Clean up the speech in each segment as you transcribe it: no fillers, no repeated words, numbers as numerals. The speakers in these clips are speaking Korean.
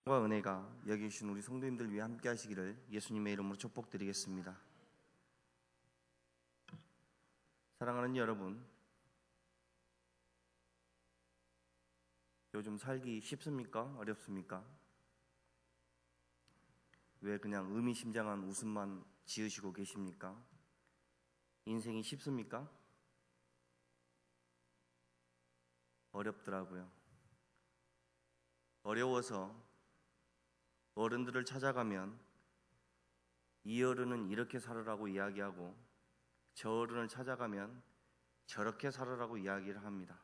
과 은혜가 여기 계신 우리 성도님들 위해 함께 하시기를 예수님의 이름으로 축복드리겠습니다. 사랑하는 여러분, 요즘 살기 쉽습니까? 어렵습니까? 왜 그냥 의미심장한 웃음만 지으시고 계십니까? 인생이 쉽습니까? 어렵더라고요. 어려워서 어른들을 찾아가면 이 어른은 이렇게 살으라고 이야기하고 저 어른을 찾아가면 저렇게 살으라고 이야기를 합니다.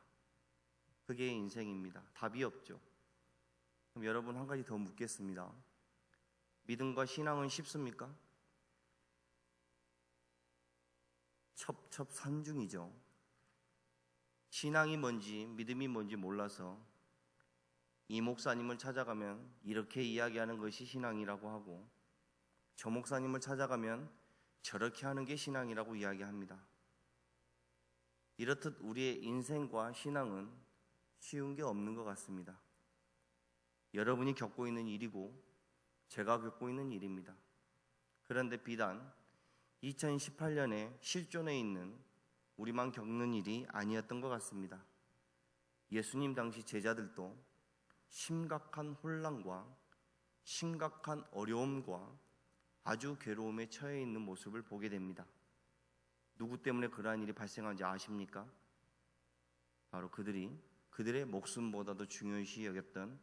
그게 인생입니다. 답이 없죠. 그럼 여러분, 한 가지 더 묻겠습니다. 믿음과 신앙은 쉽습니까? 첩첩산중이죠. 신앙이 뭔지 믿음이 뭔지 몰라서 이 목사님을 찾아가면 이렇게 이야기하는 것이 신앙이라고 하고 저 목사님을 찾아가면 저렇게 하는 게 신앙이라고 이야기합니다. 이렇듯 우리의 인생과 신앙은 쉬운 게 없는 것 같습니다. 여러분이 겪고 있는 일이고 제가 겪고 있는 일입니다. 그런데 비단 2018년에 실존해 있는 우리만 겪는 일이 아니었던 것 같습니다. 예수님 당시 제자들도 심각한 혼란과 심각한 어려움과 아주 괴로움에 처해 있는 모습을 보게 됩니다. 누구 때문에 그러한 일이 발생한지 아십니까? 바로 그들의 목숨보다도 중요시 여겼던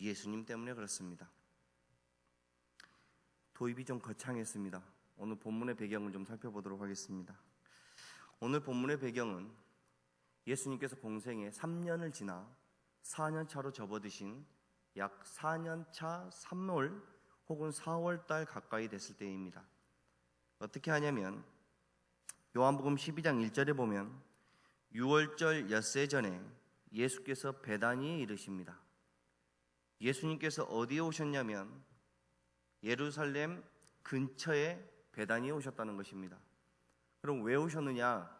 예수님 때문에 그렇습니다. 도입이 좀 거창했습니다. 오늘 본문의 배경을 좀 살펴보도록 하겠습니다. 오늘 본문의 배경은 예수님께서 공생에 3년을 지나 4년 차로 접어드신 약 4년 차 3월 혹은 4월 달 가까이 됐을 때입니다. 어떻게 하냐면 요한복음 12장 1절에 보면 6월절 엿새 전에 예수께서 베다니에 이르십니다. 예수님께서 어디에 오셨냐면 예루살렘 근처에 베다니에 오셨다는 것입니다. 그럼 왜 오셨느냐?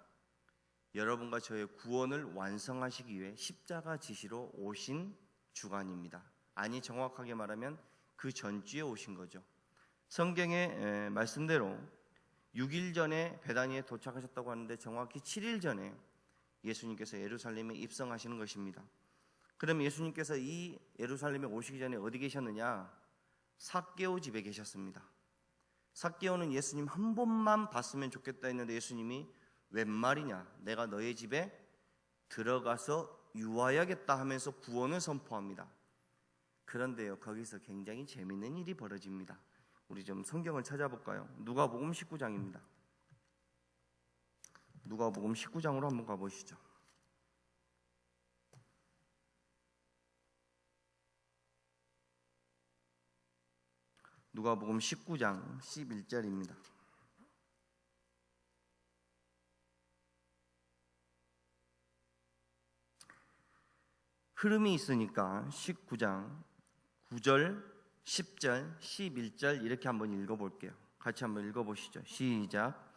여러분과 저의 구원을 완성하시기 위해 십자가 지시로 오신 주간입니다. 아니, 정확하게 말하면 그 전주에 오신 거죠. 성경의 말씀대로 6일 전에 베다니에 도착하셨다고 하는데 정확히 7일 전에 예수님께서 예루살렘에 입성하시는 것입니다. 그럼 예수님께서 이 예루살렘에 오시기 전에 어디 계셨느냐? 삭개오 집에 계셨습니다. 삭개오는 예수님 한 번만 봤으면 좋겠다 했는데 예수님이 웬 말이냐? 내가 너의 집에 들어가서 유하야겠다 하면서 구원을 선포합니다. 그런데요, 거기서 굉장히 재밌는 일이 벌어집니다. 우리 좀 성경을 찾아볼까요? 누가복음 19장입니다. 누가복음 19장으로 한번 가보시죠. 누가복음 19장 11절입니다. 흐름이 있으니까 19장 9절, 10절, 11절 이렇게 한번 읽어볼게요. 같이 한번 읽어보시죠. 시작.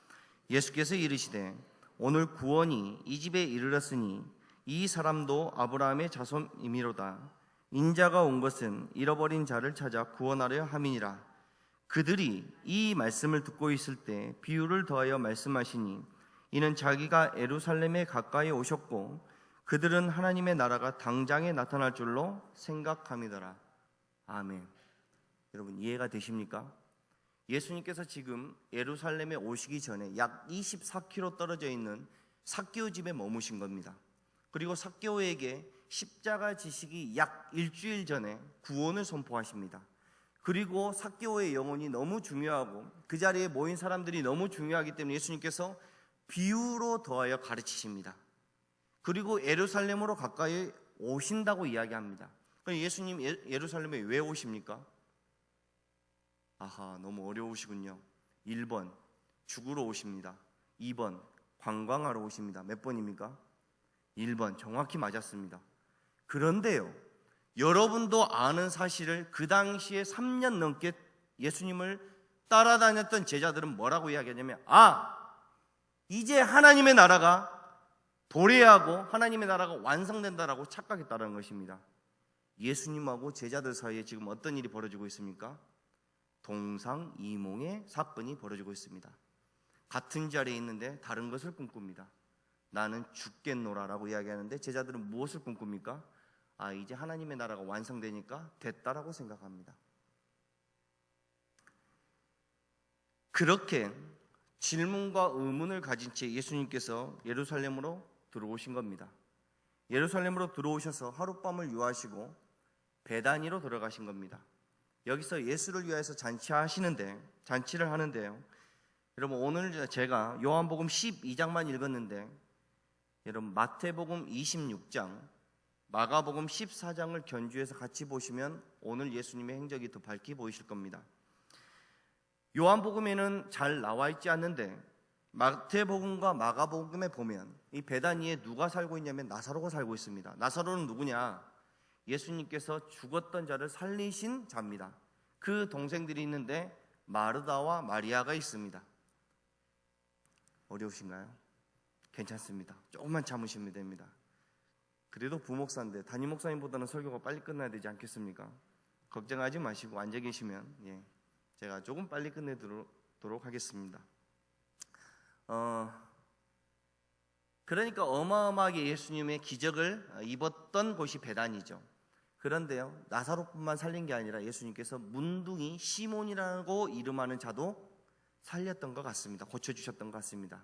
예수께서 이르시되 오늘 구원이 이 집에 이르렀으니 이 사람도 아브라함의 자손이미로다. 인자가 온 것은 잃어버린 자를 찾아 구원하려 함이니라. 그들이 이 말씀을 듣고 있을 때 비유를 더하여 말씀하시니 이는 자기가 예루살렘에 가까이 오셨고 그들은 하나님의 나라가 당장에 나타날 줄로 생각함이더라. 아멘. 여러분, 이해가 되십니까? 예수님께서 지금 예루살렘에 오시기 전에 약 24km 떨어져 있는 삭개오 집에 머무신 겁니다. 그리고 삭개오에게 십자가 지시기 약 일주일 전에 구원을 선포하십니다. 그리고 삭개오의 영혼이 너무 중요하고 그 자리에 모인 사람들이 너무 중요하기 때문에 예수님께서 비유로 더하여 가르치십니다. 그리고 예루살렘으로 가까이 오신다고 이야기합니다. 예수님 예루살렘에 왜 오십니까? 아하, 너무 어려우시군요. 1번 죽으러 오십니다. 2번 관광하러 오십니다. 몇 번입니까? 1번, 정확히 맞았습니다. 그런데요, 여러분도 아는 사실을 그 당시에 3년 넘게 예수님을 따라다녔던 제자들은 뭐라고 이야기하냐면 이제 하나님의 나라가 도래하고 하나님의 나라가 완성된다라고 착각했다는 것입니다. 예수님하고 제자들 사이에 지금 어떤 일이 벌어지고 있습니까? 동상이몽의 사건이 벌어지고 있습니다. 같은 자리에 있는데 다른 것을 꿈꿉니다. 나는 죽겠노라라고 이야기하는데 제자들은 무엇을 꿈꿉니까? 이제 하나님의 나라가 완성되니까 됐다라고 생각합니다. 그렇게 질문과 의문을 가진 채 예수님께서 예루살렘으로 들어오신 겁니다. 예루살렘으로 들어오셔서 하룻밤을 유하시고 베다니로 들어가신 겁니다. 여기서 예수를 위하여서 잔치를 하는데요. 여러분, 오늘 제가 요한복음 12장만 읽었는데 여러분 마태복음 26장, 마가복음 14장을 견주해서 같이 보시면 오늘 예수님의 행적이 더 밝게 보이실 겁니다. 요한복음에는 잘 나와 있지 않는데 마태복음과 마가복음에 보면 이 베다니에 누가 살고 있냐면 나사로가 살고 있습니다. 나사로는 누구냐? 예수님께서 죽었던 자를 살리신 자입니다. 그 동생들이 있는데 마르다와 마리아가 있습니다. 어려우신가요? 괜찮습니다. 조금만 참으시면 됩니다. 그래도 부목사인데 담임 목사님보다는 설교가 빨리 끝나야 되지 않겠습니까? 걱정하지 마시고 앉아 계시면 제가 조금 빨리 끝내도록 하겠습니다. 그러니까 어마어마하게 예수님의 기적을 입었던 곳이 베다니죠. 그런데요, 나사로뿐만 살린 게 아니라 예수님께서 문둥이 시몬이라고 이름하는 자도 살렸던 것 같습니다. 고쳐주셨던 것 같습니다.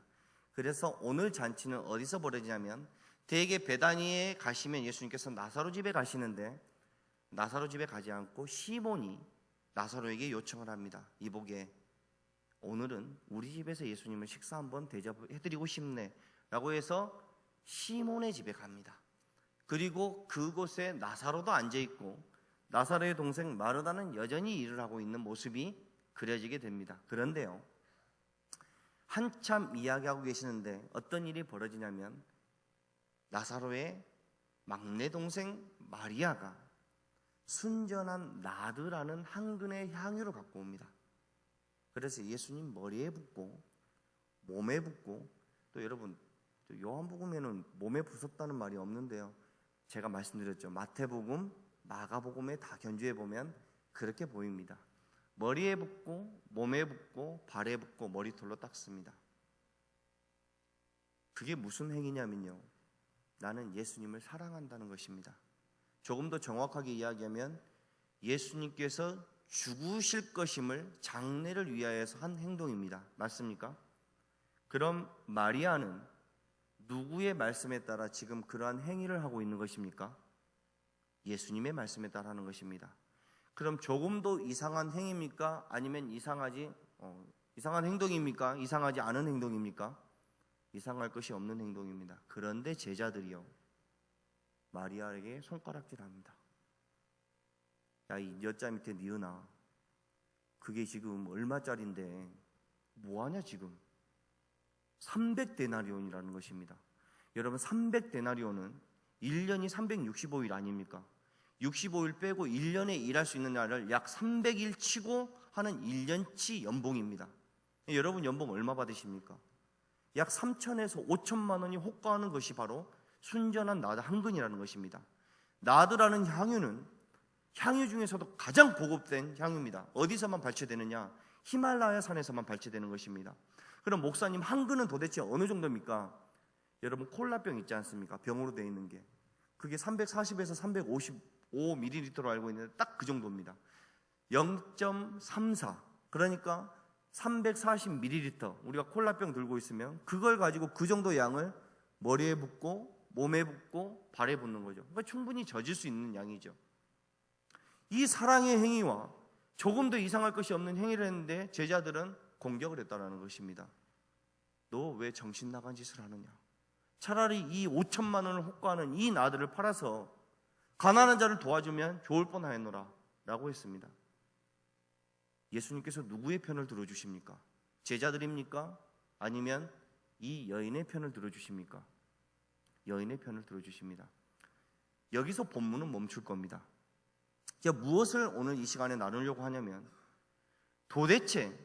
그래서 오늘 잔치는 어디서 벌어지냐면 대개 베다니에 가시면 예수님께서 나사로 집에 가시는데 나사로 집에 가지 않고 시몬이 나사로에게 요청을 합니다. 이보게, 오늘은 우리 집에서 예수님을 식사 한번 대접해드리고 싶네 라고 해서 시몬의 집에 갑니다. 그리고 그곳에 나사로도 앉아있고 나사로의 동생 마르다는 여전히 일을 하고 있는 모습이 그려지게 됩니다. 그런데요, 한참 이야기하고 계시는데 어떤 일이 벌어지냐면 나사로의 막내 동생 마리아가 순전한 나드라는 한 근의 향유를 갖고 옵니다. 그래서 예수님 머리에 붓고 몸에 붓고, 또 여러분 요한복음에는 몸에 부었다는 말이 없는데요, 제가 말씀드렸죠. 마태복음, 마가복음에 다 견주해 보면 그렇게 보입니다. 머리에 붓고 몸에 붓고 발에 붓고 머리털로 닦습니다. 그게 무슨 행위냐면요, 나는 예수님을 사랑한다는 것입니다. 조금 더 정확하게 이야기하면 예수님께서 죽으실 것임을 장래를 위하여서 한 행동입니다. 맞습니까? 그럼 마리아는 누구의 말씀에 따라 지금 그러한 행위를 하고 있는 것입니까? 예수님의 말씀에 따라 하는 것입니다. 그럼 조금 더 이상한 행위입니까? 아니면 이상한 행동입니까? 이상하지 않은 행동입니까? 이상할 것이 없는 행동입니다. 그런데 제자들이요, 마리아에게 손가락질합니다. 야, 이 여자 밑에 니은아, 그게 지금 얼마짜린데 뭐하냐 지금? 300데나리온이라는 것입니다. 여러분, 300데나리온은 1년이 365일 아닙니까? 65일 빼고 1년에 일할 수 있는 날을 약 300일 치고 하는 1년치 연봉입니다. 여러분 연봉 얼마 받으십니까? 약 3천에서 5천만 원이 호가하는 것이 바로 순전한 나드 한 근이라는 것입니다. 나드라는 향유는 향유 중에서도 가장 고급된 향유입니다. 어디서만 발췌되느냐? 히말라야 산에서만 발췌되는 것입니다. 그럼 목사님, 한 근은 도대체 어느 정도입니까? 여러분, 콜라병 있지 않습니까? 병으로 되어 있는 게, 그게 340에서 355ml로 알고 있는데 딱 그 정도입니다. 0.34, 그러니까 340ml, 우리가 콜라병 들고 있으면 그걸 가지고 그 정도 양을 머리에 붓고 몸에 붓고 발에 붓는 거죠. 그러니까 충분히 젖을 수 있는 양이죠. 이 사랑의 행위와 조금 더 이상할 것이 없는 행위를 했는데 제자들은 공격을 했다는 것입니다. 너 왜 정신 나간 짓을 하느냐? 차라리 이 5천만 원을 호가하는 이 나들을 팔아서 가난한 자를 도와주면 좋을 뻔하였노라 라고 했습니다. 예수님께서 누구의 편을 들어주십니까? 제자들입니까? 아니면 이 여인의 편을 들어주십니까? 여인의 편을 들어주십니다. 여기서 본문은 멈출 겁니다. 제가 무엇을 오늘 이 시간에 나누려고 하냐면, 도대체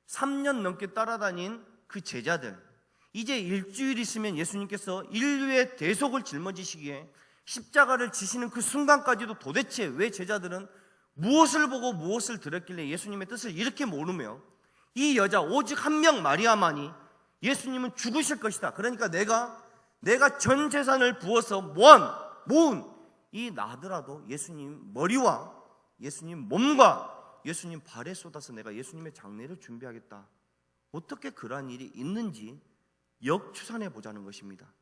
3년 넘게 따라다닌 그 제자들, 이제 일주일 있으면 예수님께서 인류의 대속을 짊어지시기에 십자가를 지시는 그 순간까지도 도대체 왜 제자들은 무엇을 보고 무엇을 들었길래 예수님의 뜻을 이렇게 모르며 이 여자 오직 한 명 마리아만이 예수님은 죽으실 것이다, 그러니까 내가 전 재산을 부어서 모은 이 나더라도 예수님 머리와 예수님 몸과 예수님 발에 쏟아서 내가 예수님의 장례를 준비하겠다, 어떻게 그러한 일이 있는지 역추산해 보자는 것입니다.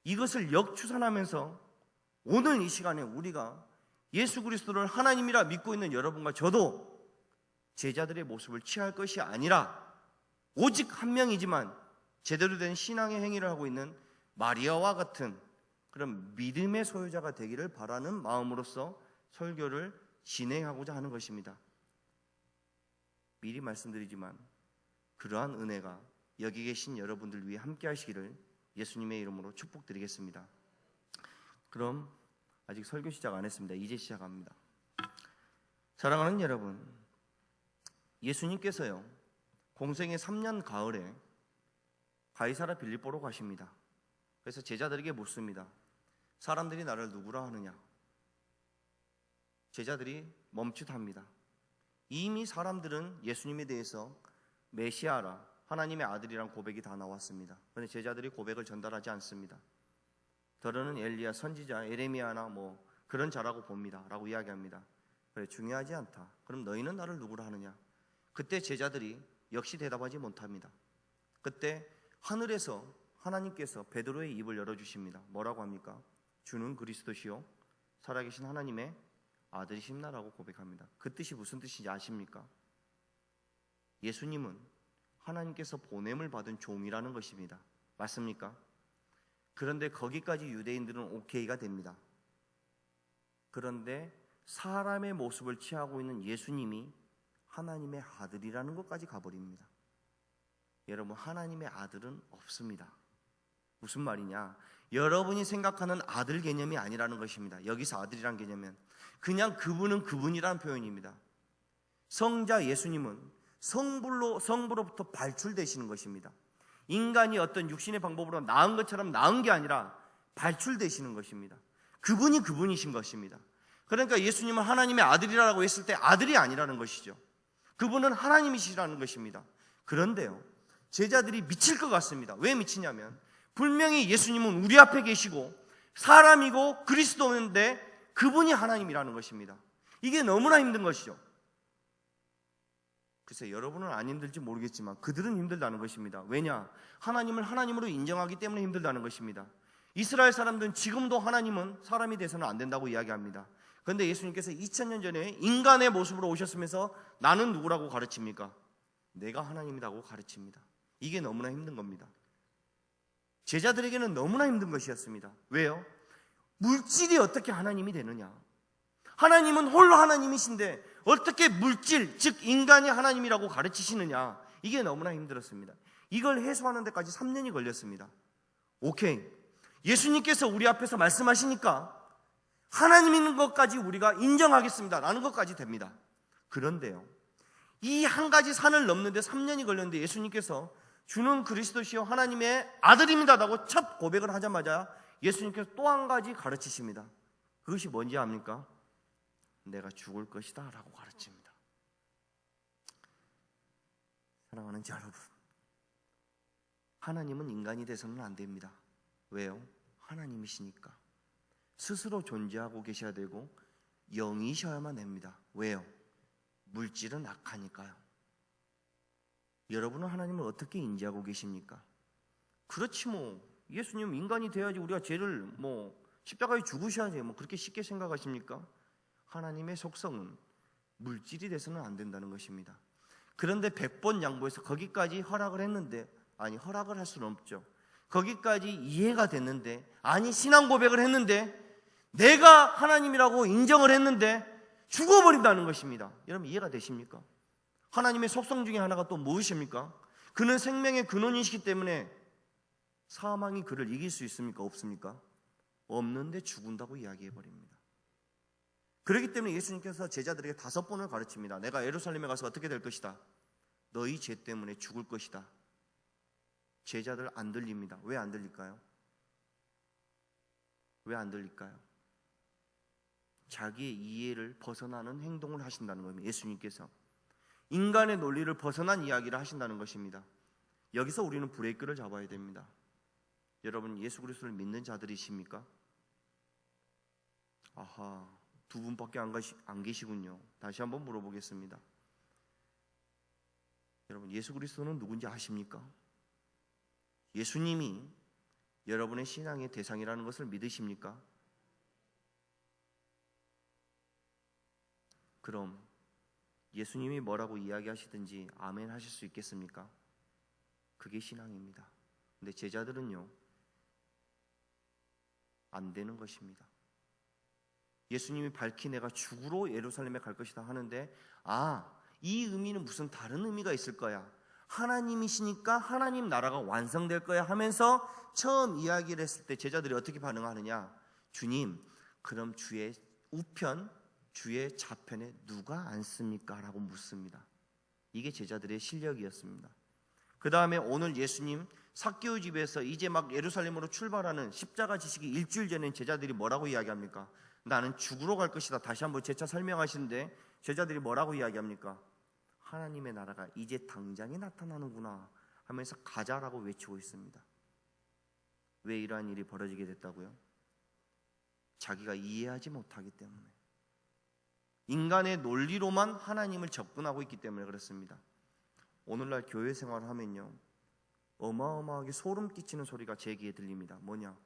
이것을 역추산하면서 오늘 이 시간에 우리가 예수 그리스도를 하나님이라 믿고 있는 여러분과 저도 제자들의 모습을 취할 것이 아니라 오직 한 명이지만 제대로 된 신앙의 행위를 하고 있는 마리아와 같은 그런 믿음의 소유자가 되기를 바라는 마음으로서 설교를 진행하고자 하는 것입니다. 미리 말씀드리지만 그러한 은혜가 여기 계신 여러분들 위해 함께 하시기를 예수님의 이름으로 축복드리겠습니다. 그럼 아직 설교 시작 안 했습니다. 이제 시작합니다. 사랑하는 여러분, 예수님께서요 공생의 3년 가을에 가이사라 빌립보로 가십니다. 그래서 제자들에게 묻습니다. 사람들이 나를 누구라 하느냐? 제자들이 멈칫합니다. 이미 사람들은 예수님에 대해서 메시아라, 하나님의 아들이란 고백이 다 나왔습니다. 그런데 제자들이 고백을 전달하지 않습니다. 더러는 엘리야, 선지자, 에레미야나 뭐 그런 자라고 봅니다 라고 이야기합니다. 그래, 중요하지 않다. 그럼 너희는 나를 누구라 하느냐? 그때 제자들이 역시 대답하지 못합니다. 그때 하늘에서 하나님께서 베드로의 입을 열어주십니다. 뭐라고 합니까? 주는 그리스도시요 살아계신 하나님의 아들이십나라고 고백합니다. 그 뜻이 무슨 뜻인지 아십니까? 예수님은 하나님께서 보냄을 받은 종이라는 것입니다. 맞습니까? 그런데 거기까지 유대인들은 오케이가 됩니다. 그런데 사람의 모습을 취하고 있는 예수님이 하나님의 아들이라는 것까지 가버립니다. 여러분, 하나님의 아들은 없습니다. 무슨 말이냐? 여러분이 생각하는 아들 개념이 아니라는 것입니다. 여기서 아들이란 개념은 그냥 그분은 그분이라는 표현입니다. 성자 예수님은 성부로부터 발출되시는 것입니다. 인간이 어떤 육신의 방법으로 낳은 것처럼 낳은 게 아니라 발출되시는 것입니다. 그분이 그분이신 것입니다. 그러니까 예수님은 하나님의 아들이라고 했을 때 아들이 아니라는 것이죠. 그분은 하나님이시라는 것입니다. 그런데요, 제자들이 미칠 것 같습니다. 왜 미치냐면 분명히 예수님은 우리 앞에 계시고 사람이고 그리스도인데 그분이 하나님이라는 것입니다. 이게 너무나 힘든 것이죠. 글쎄, 여러분은 안 힘들지 모르겠지만 그들은 힘들다는 것입니다. 왜냐? 하나님을 하나님으로 인정하기 때문에 힘들다는 것입니다. 이스라엘 사람들은 지금도 하나님은 사람이 돼서는 안 된다고 이야기합니다. 그런데 예수님께서 2000년 전에 인간의 모습으로 오셨으면서 나는 누구라고 가르칩니까? 내가 하나님이라고 가르칩니다. 이게 너무나 힘든 겁니다. 제자들에게는 너무나 힘든 것이었습니다. 왜요? 물질이 어떻게 하나님이 되느냐? 하나님은 홀로 하나님이신데 어떻게 물질, 즉 인간이 하나님이라고 가르치시느냐? 이게 너무나 힘들었습니다. 이걸 해소하는 데까지 3년이 걸렸습니다. 오케이, 예수님께서 우리 앞에서 말씀하시니까 하나님인 것까지 우리가 인정하겠습니다 라는 것까지 됩니다. 그런데요, 이 한 가지 산을 넘는데 3년이 걸렸는데 예수님께서 주는 그리스도시요 하나님의 아들입니다라고 첫 고백을 하자마자 예수님께서 또 한 가지 가르치십니다. 그것이 뭔지 압니까? 내가 죽을 것이다 라고 가르칩니다. 사랑하는 여러분, 하나님은 인간이 돼서는 안 됩니다. 왜요? 하나님이시니까. 스스로 존재하고 계셔야 되고 영이셔야만 됩니다. 왜요? 물질은 악하니까요. 여러분은 하나님을 어떻게 인지하고 계십니까? 그렇지 뭐 예수님 인간이 돼야지 우리가 죄를 십자가에 죽으셔야지 그렇게 쉽게 생각하십니까? 하나님의 속성은 물질이 돼서는 안 된다는 것입니다. 그런데 100번 양보해서 거기까지 허락을 했는데, 아니 허락을 할 수는 없죠. 거기까지 이해가 됐는데, 아니 신앙 고백을 했는데, 내가 하나님이라고 인정을 했는데 죽어버린다는 것입니다. 여러분 이해가 되십니까? 하나님의 속성 중에 하나가 또 무엇입니까? 그는 생명의 근원이시기 때문에 사망이 그를 이길 수 있습니까? 없습니까? 없는데 죽은다고 이야기해버립니다. 그렇기 때문에 예수님께서 제자들에게 5번을 가르칩니다. 내가 예루살렘에 가서 어떻게 될 것이다? 너희 죄 때문에 죽을 것이다. 제자들 안 들립니다. 왜 안 들릴까요? 왜 안 들릴까요? 자기의 이해를 벗어나는 행동을 하신다는 겁니다. 예수님께서 인간의 논리를 벗어난 이야기를 하신다는 것입니다. 여기서 우리는 브레이크를 잡아야 됩니다. 여러분, 예수 그리스도를 믿는 자들이십니까? 아하, 두 분밖에 안 계시군요. 다시 한번 물어보겠습니다. 여러분, 예수 그리스도는 누군지 아십니까? 예수님이 여러분의 신앙의 대상이라는 것을 믿으십니까? 그럼 예수님이 뭐라고 이야기하시든지 아멘 하실 수 있겠습니까? 그게 신앙입니다. 근데 제자들은요, 안 되는 것입니다. 예수님이 밝히 내가 죽으러 예루살렘에 갈 것이다 하는데, 이 의미는 무슨 다른 의미가 있을 거야, 하나님이시니까 하나님 나라가 완성될 거야 하면서 처음 이야기를 했을 때 제자들이 어떻게 반응하느냐? 주님, 그럼 주의 우편, 주의 좌편에 누가 앉습니까? 라고 묻습니다. 이게 제자들의 실력이었습니다. 그 다음에 오늘 예수님 삭개오 집에서 이제 막 예루살렘으로 출발하는 십자가 지시기 일주일 전에 제자들이 뭐라고 이야기합니까? 나는 죽으러 갈 것이다. 다시 한번 재차 설명하시는데 제자들이 뭐라고 이야기합니까? 하나님의 나라가 이제 당장에 나타나는구나 하면서 가자라고 외치고 있습니다. 왜 이러한 일이 벌어지게 됐다고요? 자기가 이해하지 못하기 때문에, 인간의 논리로만 하나님을 접근하고 있기 때문에 그렇습니다. 오늘날 교회 생활을 하면요, 어마어마하게 소름 끼치는 소리가 제 귀에 들립니다. 뭐냐?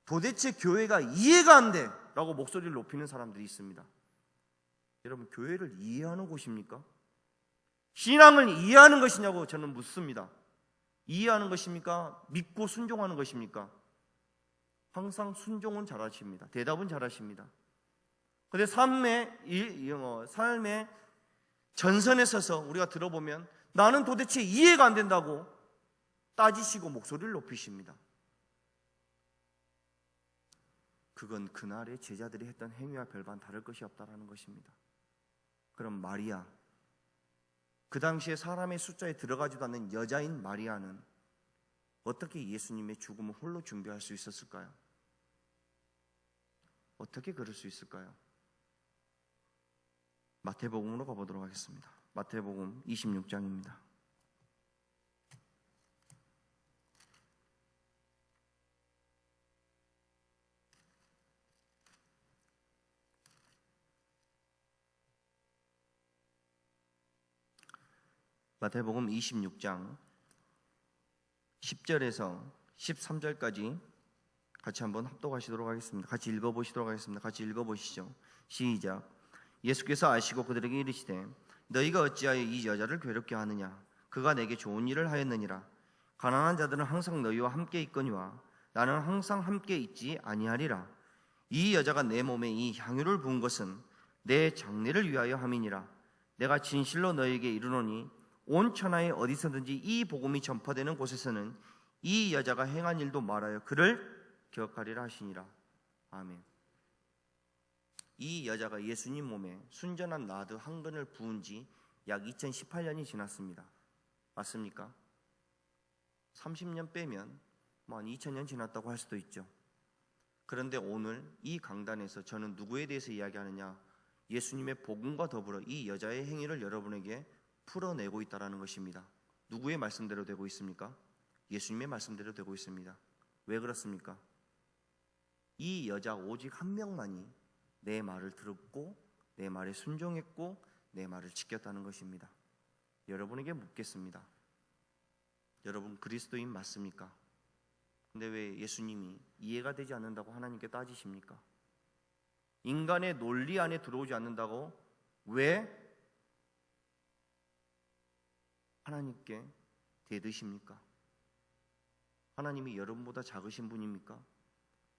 도대체 교회가 이해가 안 돼! 라고 목소리를 높이는 사람들이 있습니다. 여러분, 교회를 이해하는 곳입니까? 신앙을 이해하는 것이냐고 저는 묻습니다. 이해하는 것입니까? 믿고 순종하는 것입니까? 항상 순종은 잘하십니다. 대답은 잘하십니다. 그런데 삶의 전선에 서서 우리가 들어보면 나는 도대체 이해가 안 된다고 따지시고 목소리를 높이십니다. 그건 그날의 제자들이 했던 행위와 별반 다를 것이 없다라는 것입니다. 그럼 마리아, 그 당시에 사람의 숫자에 들어가지도 않는 여자인 마리아는 어떻게 예수님의 죽음을 홀로 준비할 수 있었을까요? 어떻게 그럴 수 있을까요? 마태복음으로 가보도록 하겠습니다. 마태복음 26장입니다. 마태복음 26장 10절에서 13절까지 같이 한번 합독하시도록 하겠습니다. 같이 읽어보시도록 하겠습니다. 같이 읽어보시죠. 시작. 예수께서 아시고 그들에게 이르시되 너희가 어찌하여 이 여자를 괴롭게 하느냐? 그가 내게 좋은 일을 하였느니라. 가난한 자들은 항상 너희와 함께 있거니와 나는 항상 함께 있지 아니하리라. 이 여자가 내 몸에 이 향유를 부은 것은 내 장례를 위하여 함이니라. 내가 진실로 너희에게 이르노니 온 천하에 어디서든지 이 복음이 전파되는 곳에서는 이 여자가 행한 일도 말하여 그를 기억하리라 하시니라. 아멘. 이 여자가 예수님 몸에 순전한 나드 한 근을 부은 지 약 2018년이 지났습니다. 맞습니까? 30년 빼면 한 2000년 지났다고 할 수도 있죠. 그런데 오늘 이 강단에서 저는 누구에 대해서 이야기하느냐? 예수님의 복음과 더불어 이 여자의 행위를 여러분에게 풀어내고 있다는 것입니다. 누구의 말씀대로 되고 있습니까? 예수님의 말씀대로 되고 있습니다. 왜 그렇습니까? 이 여자 오직 한 명만이 내 말을 들었고 내 말에 순종했고 내 말을 지켰다는 것입니다. 여러분에게 묻겠습니다. 여러분 그리스도인 맞습니까? 근데 왜 예수님이 이해가 되지 않는다고 하나님께 따지십니까? 인간의 논리 안에 들어오지 않는다고 왜 하나님께 대드십니까? 하나님이 여러분보다 작으신 분입니까?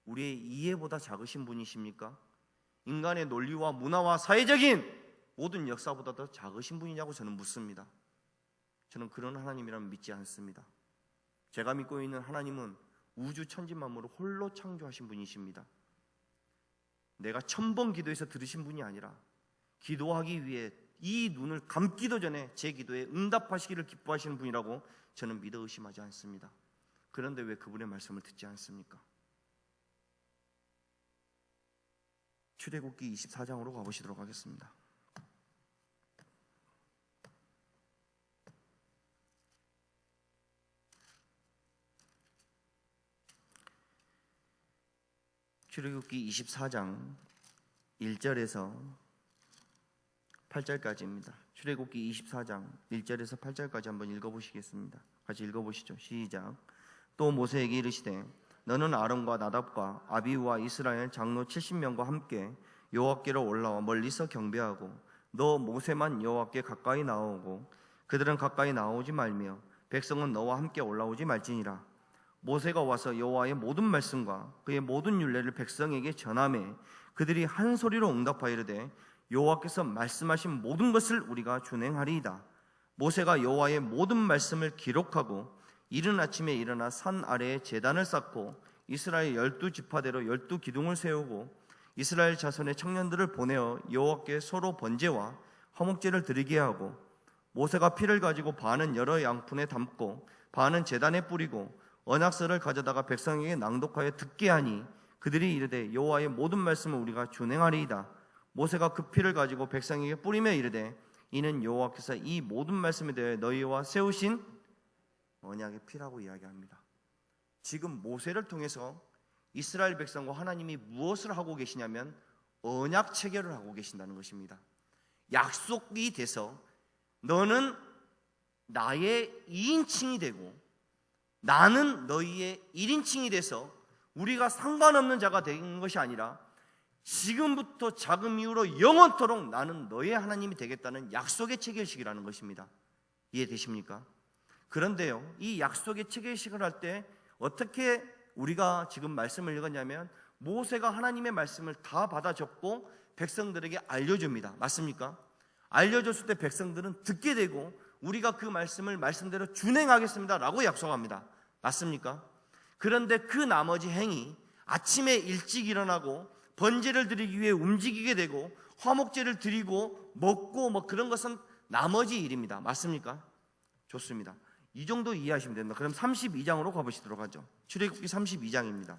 우리의 이해보다 작으신 분이십니까? 인간의 논리와 문화와 사회적인 모든 역사보다 더 작으신 분이냐고 저는 묻습니다. 저는 그런 하나님이라면 믿지 않습니다. 제가 믿고 있는 하나님은 우주 천지만물을 홀로 창조하신 분이십니다. 내가 1000번 기도해서 들으신 분이 아니라 기도하기 위해 이 눈을 감기도 전에 제 기도에 응답하시기를 기뻐하시는 분이라고 저는 믿어 의심하지 않습니다. 그런데 왜 그분의 말씀을 듣지 않습니까? 출애굽기 24장으로 가보시도록 하겠습니다. 출애굽기 24장 1절에서 8절까지입니다. 출애굽기 24장 1절에서 8절까지 한번 읽어보시겠습니다. 같이 읽어보시죠. 시작. 또 모세에게 이르시되 너는 아론과 나답과 아비후와 이스라엘 장로 70명과 함께 여호와께로 올라와 멀리서 경배하고 너 모세만 여호와께 가까이 나오고 그들은 가까이 나오지 말며 백성은 너와 함께 올라오지 말지니라. 모세가 와서 여호와의 모든 말씀과 그의 모든 율례를 백성에게 전하매 그들이 한 소리로 응답하여 이르되 여호와께서 말씀하신 모든 것을 우리가 준행하리이다. 모세가 여호와의 모든 말씀을 기록하고 이른 아침에 일어나 산 아래에 제단을 쌓고 이스라엘 12지파대로 12기둥을 세우고 이스라엘 자손의 청년들을 보내어 여호와께 서로 번제와 화목제를 드리게 하고 모세가 피를 가지고 반은 여러 양푼에 담고 반은 제단에 뿌리고 언약서를 가져다가 백성에게 낭독하여 듣게 하니 그들이 이르되 여호와의 모든 말씀을 우리가 준행하리이다. 모세가 그 피를 가지고 백성에게 뿌리며 이르되 이는 여호와께서 이 모든 말씀에 대해 너희와 세우신 언약의 피라고 이야기합니다. 지금 모세를 통해서 이스라엘 백성과 하나님이 무엇을 하고 계시냐면 언약 체결을 하고 계신다는 것입니다. 약속이 돼서 너는 나의 2인칭이 되고 나는 너희의 1인칭이 돼서 우리가 상관없는 자가 된 것이 아니라 지금부터 자금 이후로 영원토록 나는 너의 하나님이 되겠다는 약속의 체결식이라는 것입니다. 이해되십니까? 그런데요, 이 약속의 체결식을 할 때 어떻게 우리가 지금 말씀을 읽었냐면 모세가 하나님의 말씀을 다 받아 적고 백성들에게 알려줍니다. 맞습니까? 알려줬을 때 백성들은 듣게 되고 우리가 그 말씀을 말씀대로 준행하겠습니다 라고 약속합니다. 맞습니까? 그런데 그 나머지 행위, 아침에 일찍 일어나고 번제를 드리기 위해 움직이게 되고 화목제를 드리고 먹고 그런 것은 나머지 일입니다. 맞습니까? 좋습니다. 이 정도 이해하시면 됩니다. 그럼 32장으로 가보시도록 하죠. 출애굽기 32장입니다.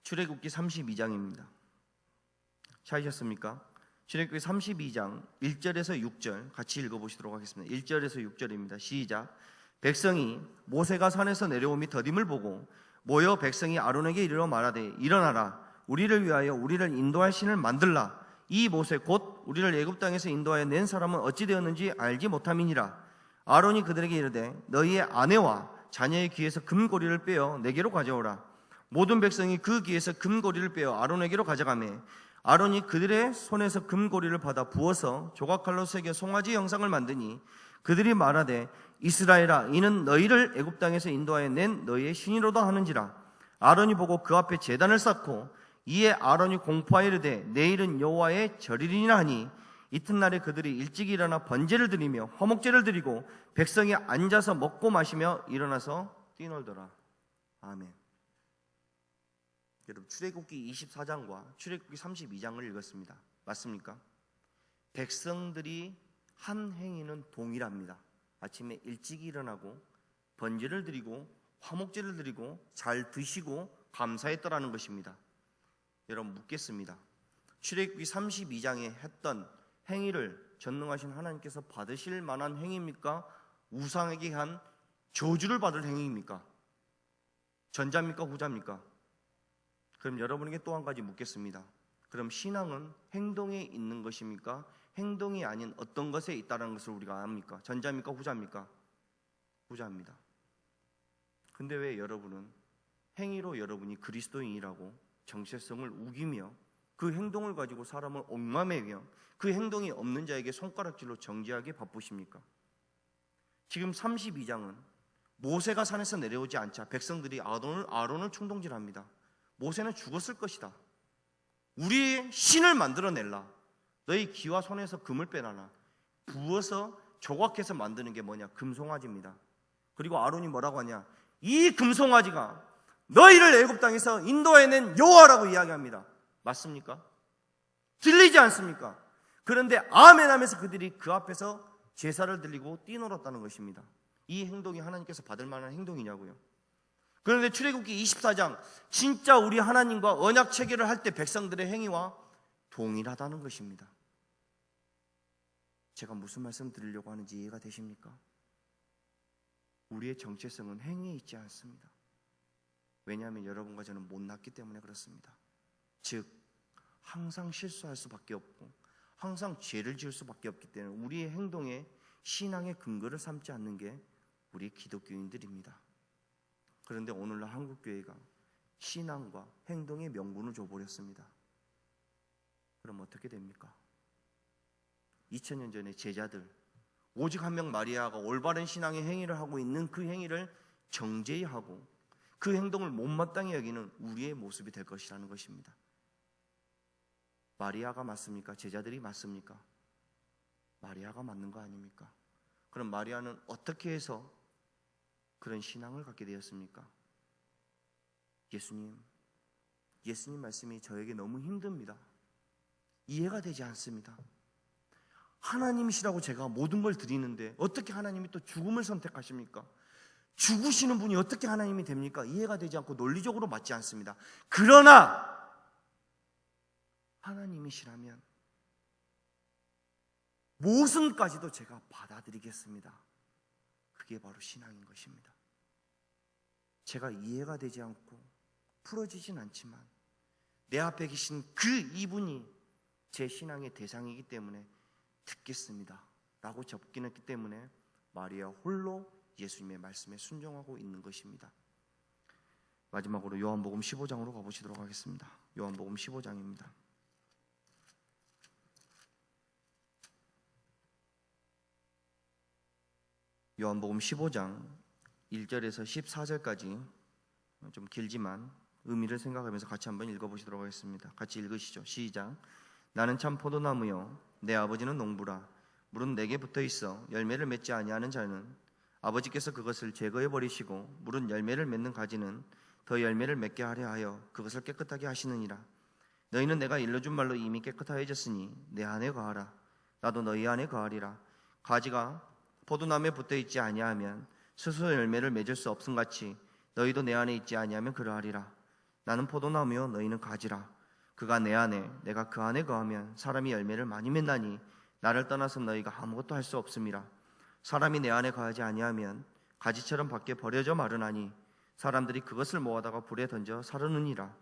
출애굽기 32장입니다. 찾으셨습니까? 출애굽기 32장 1절에서 6절 같이 읽어보시도록 하겠습니다. 1절에서 6절입니다. 시작. 백성이 모세가 산에서 내려옴이 더딤을 보고 모여 백성이 아론에게 이르러 말하되 일어나라 우리를 위하여 우리를 인도할 신을 만들라. 이 모세 곧 우리를 애굽 땅에서 인도하여 낸 사람은 어찌 되었는지 알지 못함이니라. 아론이 그들에게 이르되 너희의 아내와 자녀의 귀에서 금고리를 빼어 내게로 가져오라. 모든 백성이 그 귀에서 금고리를 빼어 아론에게로 가져가매 아론이 그들의 손에서 금고리를 받아 부어서 조각칼로 새겨 송아지 형상을 만드니 그들이 말하되 이스라엘아 이는 너희를 애굽 땅에서 인도하여 낸 너희의 신이로다 하는지라. 아론이 보고 그 앞에 제단을 쌓고 이에 아론이 공포하여 이르되 내일은 여호와의 절일이니라 하니 이튿날에 그들이 일찍 일어나 번제를 드리며 화목제를 드리고 백성이 앉아서 먹고 마시며 일어나서 뛰놀더라. 아멘. 여러분 출애굽기 24장과 출애굽기 32장을 읽었습니다. 맞습니까? 백성들이 한 행위는 동일합니다. 아침에 일찍 일어나고 번제를 드리고 화목제를 드리고 잘 드시고 감사했더라는 것입니다. 여러분 묻겠습니다. 출애굽기 32장에 했던 행위를 전능하신 하나님께서 받으실 만한 행위입니까? 우상에게 한 저주를 받을 행위입니까? 전자입니까? 후자입니까? 그럼 여러분에게 또 한 가지 묻겠습니다. 그럼 신앙은 행동에 있는 것입니까? 행동이 아닌 어떤 것에 있다는 것을 우리가 압니까? 전자입니까? 후자입니까? 후자입니다. 근데 왜 여러분은 행위로 여러분이 그리스도인이라고 정체성을 우기며 그 행동을 가지고 사람을 옥마매며 그 행동이 없는 자에게 손가락질로 정죄하기에 바쁘십니까? 지금 32장은 모세가 산에서 내려오지 않자 백성들이 아론을 충동질합니다. 모세는 죽었을 것이다. 우리의 신을 만들어낼라. 너희 귀와 손에서 금을 빼놔라. 부어서 조각해서 만드는 게 뭐냐? 금송아지입니다. 그리고 아론이 뭐라고 하냐? 이 금송아지가 너희를 애굽 땅에서 인도해낸 여호와라고 이야기합니다. 맞습니까? 들리지 않습니까? 그런데 아멘 하면서 그들이 그 앞에서 제사를 드리고 뛰놀았다는 것입니다. 이 행동이 하나님께서 받을 만한 행동이냐고요. 그런데 출애굽기 24장 진짜 우리 하나님과 언약 체결을 할 때 백성들의 행위와 동일하다는 것입니다. 제가 무슨 말씀 드리려고 하는지 이해가 되십니까? 우리의 정체성은 행위에 있지 않습니다. 왜냐하면 여러분과 저는 못났기 때문에 그렇습니다. 즉 항상 실수할 수밖에 없고 항상 죄를 지을 수밖에 없기 때문에 우리의 행동에 신앙의 근거를 삼지 않는 게 우리 기독교인들입니다. 그런데 오늘날 한국교회가 신앙과 행동의 명분을 줘버렸습니다. 그럼 어떻게 됩니까? 2000년 전에 제자들 오직 한 명 마리아가 올바른 신앙의 행위를 하고 있는 그 행위를 정죄히 하고 그 행동을 못마땅히 여기는 우리의 모습이 될 것이라는 것입니다. 마리아가 맞습니까? 제자들이 맞습니까? 마리아가 맞는 거 아닙니까? 그럼 마리아는 어떻게 해서 그런 신앙을 갖게 되었습니까? 예수님 말씀이 저에게 너무 힘듭니다. 이해가 되지 않습니다. 하나님이시라고 제가 모든 걸 드리는데 어떻게 하나님이 또 죽음을 선택하십니까? 죽으시는 분이 어떻게 하나님이 됩니까? 이해가 되지 않고 논리적으로 맞지 않습니다. 그러나 하나님이시라면 모순까지도 제가 받아들이겠습니다. 그게 바로 신앙인 것입니다. 제가 이해가 되지 않고 풀어지진 않지만 내 앞에 계신 그 이분이 제 신앙의 대상이기 때문에 듣겠습니다 라고 접긴 했기 때문에 마리아 홀로 예수님의 말씀에 순종하고 있는 것입니다. 마지막으로 요한복음 15장으로 가보시도록 하겠습니다. 요한복음 15장입니다. 요한복음 15장 1절에서 14절까지 좀 길지만 의미를 생각하면서 같이 한번 읽어보시도록 하겠습니다. 같이 읽으시죠. 시작. 나는 참 포도나무요 내 아버지는 농부라. 물은 내게 붙어있어 열매를 맺지 아니하는 자는 아버지께서 그것을 제거해 버리시고 물은 열매를 맺는 가지는 더 열매를 맺게 하려 하여 그것을 깨끗하게 하시느니라. 너희는 내가 일러준 말로 이미 깨끗하여졌으니 내 안에 거하라. 나도 너희 안에 거하리라. 가지가 포도나무에 붙어있지 아니하면 스스로 열매를 맺을 수 없음같이 너희도 내 안에 있지 아니하면 그러하리라. 나는 포도나무요 너희는 가지라. 그가 내 안에 내가 그 안에 거하면 사람이 열매를 많이 맺나니 나를 떠나서 너희가 아무것도 할 수 없음이라. 사람이 내 안에 거하지 아니하면 가지처럼 밖에 버려져 마르나니 사람들이 그것을 모아다가 불에 던져 사르느니라.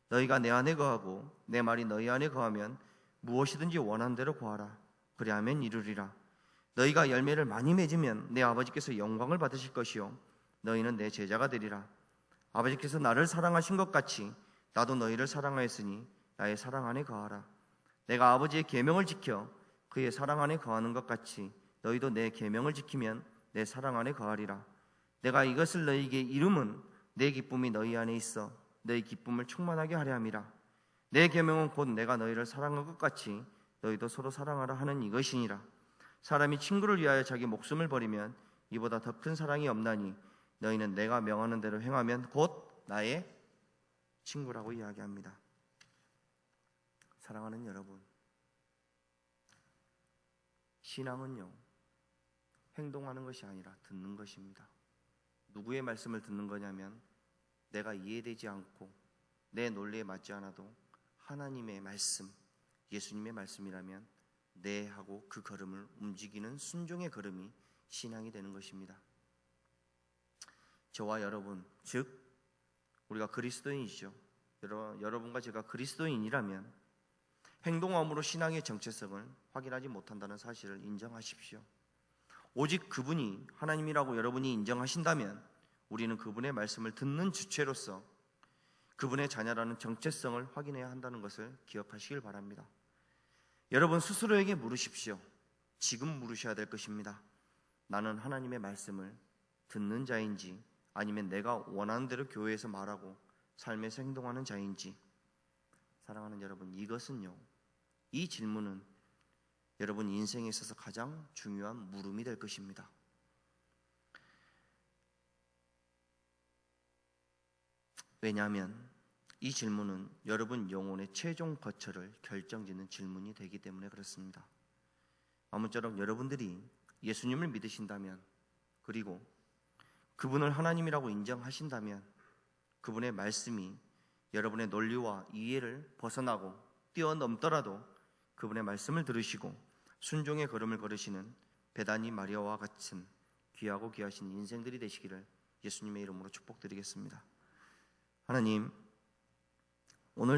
너희가 내 안에 거하고 내 말이 너희 안에 거하면 무엇이든지 원하는 대로 구하라. 그리하면 이루리라. 너희가 열매를 많이 맺으면 내 아버지께서 영광을 받으실 것이요 너희는 내 제자가 되리라. 아버지께서 나를 사랑하신 것 같이 나도 너희를 사랑하였으니 나의 사랑 안에 거하라. 내가 아버지의 계명을 지켜 그의 사랑 안에 거하는 것 같이 너희도 내 계명을 지키면 내 사랑 안에 거하리라. 내가 이것을 너희에게 이름은 내 기쁨이 너희 안에 있어 너희 기쁨을 충만하게 하려 함이라. 내 계명은 곧 내가 너희를 사랑한 것 같이 너희도 서로 사랑하라 하는 이것이니라. 사람이 친구를 위하여 자기 목숨을 버리면 이보다 더 큰 사랑이 없나니 너희는 내가 명하는 대로 행하면 곧 나의 친구라고 이야기합니다. 사랑하는 여러분, 신앙은요 행동하는 것이 아니라 듣는 것입니다. 누구의 말씀을 듣는 거냐면 내가 이해되지 않고 내 논리에 맞지 않아도 하나님의 말씀, 예수님의 말씀이라면 네 하고 그 걸음을 움직이는 순종의 걸음이 신앙이 되는 것입니다. 저와 여러분, 즉 우리가 그리스도인이죠. 여러분과 제가 그리스도인이라면 행동함으로 신앙의 정체성을 확인하지 못한다는 사실을 인정하십시오. 오직 그분이 하나님이라고 여러분이 인정하신다면 우리는 그분의 말씀을 듣는 주체로서 그분의 자녀라는 정체성을 확인해야 한다는 것을 기억하시길 바랍니다. 여러분 스스로에게 물으십시오. 지금 물으셔야 될 것입니다. 나는 하나님의 말씀을 듣는 자인지 아니면 내가 원하는 대로 교회에서 말하고 삶에서 행동하는 자인지. 사랑하는 여러분, 이것은요, 이 질문은 여러분 인생에 있어서 가장 중요한 물음이 될 것입니다. 왜냐하면 이 질문은 여러분 영혼의 최종 거처를 결정짓는 질문이 되기 때문에 그렇습니다. 아무쪼록 여러분들이 예수님을 믿으신다면, 그리고 그분을 하나님이라고 인정하신다면 그분의 말씀이 여러분의 논리와 이해를 벗어나고 뛰어넘더라도 그분의 말씀을 들으시고 순종의 걸음을 걸으시는 베다니 마리아와 같은 귀하고 귀하신 인생들이 되시기를 예수님의 이름으로 축복드리겠습니다. 하나님, 오늘